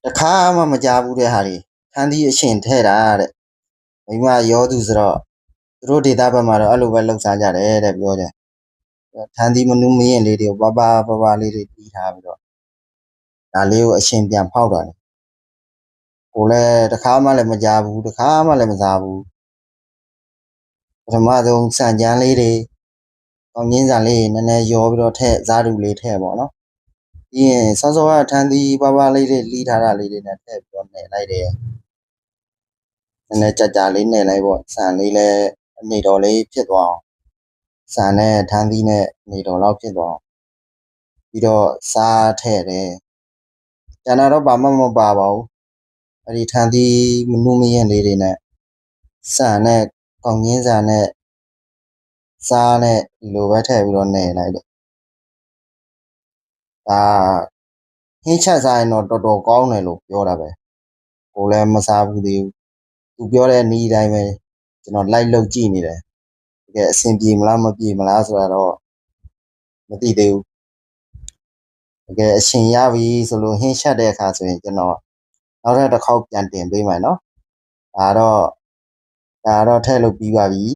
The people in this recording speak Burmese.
တခါမှမကြားဘူးတဲ့ဟာတွေထန်းသီးအရှင်ထဲ့တာတဲ့မိမရောသူဆိုတော့သူတို့ဒေတာဘက်မှာတော့အဲ့လိုပဲလှုပ်ရှားကြတယ်တဲ့ပြောတယ်ထန်းသီးမနူးမရင်လေးတွေကိုပပလေးတွေတီးထားပြီးတော့ဒါလေးကိုအရှင်ပြန်ဖောက်တာလေကိုလည်းတခါမှလည်းမကြားဘူးတခါမှလည်းမစားဘူးပထမဆုံးစံကြမ်းလေးတွေကောင်းချင်းစာလေးနည်းနည်းရောပြီးတော့ထည့်စားတူလေးထည့်ပေါ့နော်ပြီးရင်စောစောကထန်းသီးပလေးတွေလီးထားတာလေးတွေနဲ့ထည့်ပြီးတော့နှိပ်လိုက်တယ်နည်းနည်းကြာလေးနှိပ်လိုက်ပေါ့စံလေးလည်းအနေတော်လေးဖြစ်သွားအောင်စံနဲ့ထန်းသီးနဲ့နေတော်လောက်ဖြစ်သွားအောင်ပြီးတော့စားထည့်တယ်ကျန်တော့ဘာမှမပါပါဘူးအဲ့ဒီထန်းသီးမနူးမရင်လေးတွေနဲ့စံနဲ့ကောင်းချင်းစာနဲ့စားနဲ့ဒီလိုပဲထည့်ပြီးတော့နှိပ်လိုက်တယ်ဒါဟင်းချက်စားရင်တော့တော်တော်ကောင်းတယ်လို့ပြောတာပဲကိုလည်းမစားဘူးသေးဘူးသူပြောတဲ့နီးအတိုင်းပဲကျွန်တော်လိုက်လုပ်ကြည့်နေတယ်တကယ်အဆင်ပြေမလားမပြေမလားဆိုတာတော့မသိသေးဘူးတကယ်အရှင်ရပြီဆိုလို့ဟင်းချက်တဲ့အခါဆိုရင်ကျွန်တော်နောက်ထပ်တစ်ခေါက်ပြန်တင်ပေးမယ်နော်ဒါတော့ထည့်လို့ပြီးပါပြီ